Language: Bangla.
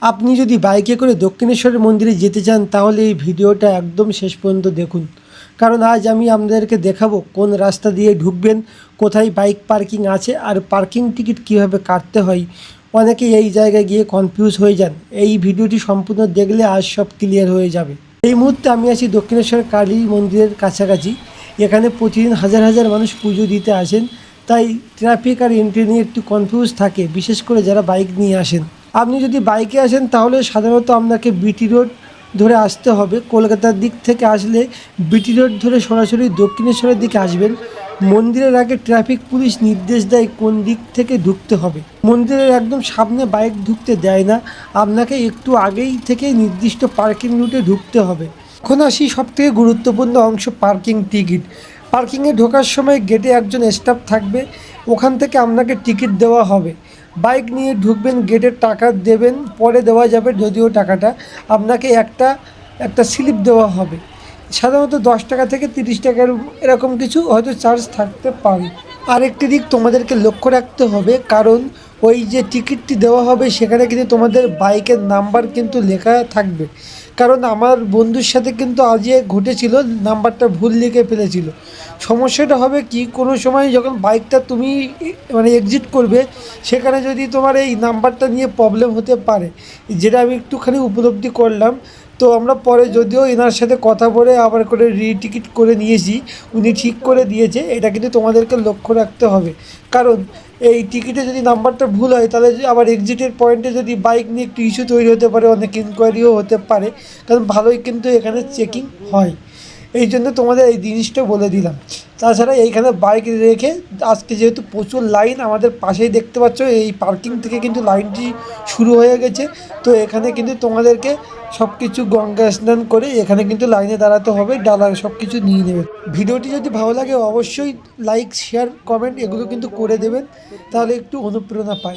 আপনি যদি বাইকে করে দক্ষিণেশ্বরের মন্দিরে যেতে চান তাহলে এই ভিডিওটা একদম শেষ পর্যন্ত দেখুন, কারণ আজ আমি আপনাদেরকে দেখাবো কোন রাস্তা দিয়ে ঢুকবেন, কোথায় বাইক পার্কিং আছে আর পার্কিং টিকিট কীভাবে কাটতে হয়। অনেকে এই জায়গায় গিয়ে কনফিউজ হয়ে যান। এই ভিডিওটি সম্পূর্ণ দেখলে আজ সব ক্লিয়ার হয়ে যাবে। এই মুহূর্তে আমি আছি দক্ষিণেশ্বর কালী মন্দিরের কাছাকাছি। এখানে প্রতিদিন হাজার হাজার মানুষ পুজো দিতে আসেন, তাই ট্রাফিক আর এন্ট্রি নিয়ে একটু কনফিউজ থাকে, বিশেষ করে যারা বাইক নিয়ে আসেন। আপনি যদি বাইকে আসেন তাহলে সাধারণত আপনাকে বিটি রোড ধরে আসতে হবে। কলকাতার দিক থেকে আসলে বিটি রোড ধরে সরাসরি দক্ষিণেশ্বরের দিকে আসবেন। মন্দিরের আগে ট্রাফিক পুলিশ নির্দেশ দেয় কোন দিক থেকে ঢুকতে হবে। মন্দিরের একদম সামনে বাইক ঢুকতে দেয় না, আপনাকে একটু আগেই থেকে নির্দিষ্ট পার্কিং রুটে ঢুকতে হবে। এখন আসি সবথেকে গুরুত্বপূর্ণ অংশ, পার্কিং টিকিট। পার্কিংয়ে ঢোকার সময় গেটে একজন স্টাফ থাকবে, ওখান থেকে আপনাকে টিকিট দেওয়া হবে। বাইক নিয়ে ঢুকবেন, গেটের টাকা দেবেন, পরে দেওয়া যাবে যদিও টাকাটা। আপনাকে একটা স্লিপ দেওয়া হবে, সাধারণত 10 টাকা থেকে 30 টাকার এরকম কিছু হয়তো চার্জ থাকতে পারে। আরেকটি দিক তোমাদেরকে লক্ষ্য রাখতে হবে, কারণ ওই যে টিকিটটি দেওয়া হবে সেখানে কিন্তু তোমাদের বাইকের নাম্বার কিন্তু লেখা থাকবে। কারণ আমার বন্ধুর সাথে কিন্তু আজকে ঘটেছিল, নাম্বারটা ভুল লিখে ফেলেছিল। সমস্যাটা হবে কি, কোনো সময় যখন বাইকটা তুমি এক্সিট করবে, সেখানে যদি তোমার এই নাম্বারটা নিয়ে প্রবলেম হতে পারে, যেটা আমি একটুখানি উপলব্ধি করলাম। তো আমরা পরে যদিও এনার সাথে কথা বলে আবার করে রিটিকিট করে নিয়েছি, উনি ঠিক করে দিয়েছে। এটা কিন্তু তোমাদেরকে লক্ষ্য রাখতে হবে, কারণ এই টিকিটে যদি নাম্বারটা ভুল হয় তাহলে আবার এক্সিটের পয়েন্টে যদি বাইক নিয়ে একটু ইস্যু তৈরি হতে পারে, অনেক ইনকোয়ারিও হতে পারে, কারণ ভালোই কিন্তু এখানে চেকিং হয়। এই জন্য তোমাদের এই জিনিসটা বলে দিলাম। তাছাড়া এইখানে বাইক রেখে আজকে যেহেতু প্রচুর লাইন, আমাদের পাশেই দেখতে পাচ্ছ এই পার্কিং থেকে কিন্তু লাইনটি শুরু হয়ে গেছে। তো এখানে কিন্তু তোমাদেরকে সব কিছু গঙ্গা স্নান করে এখানে কিন্তু লাইনে দাঁড়াতে হবে, ডালা সব কিছু নিয়ে নেবে। ভিডিওটি যদি ভালো লাগে অবশ্যই লাইক, শেয়ার, কমেন্ট এগুলো কিন্তু করে দেবেন, তাহলে একটু অনুপ্রেরণা পাই।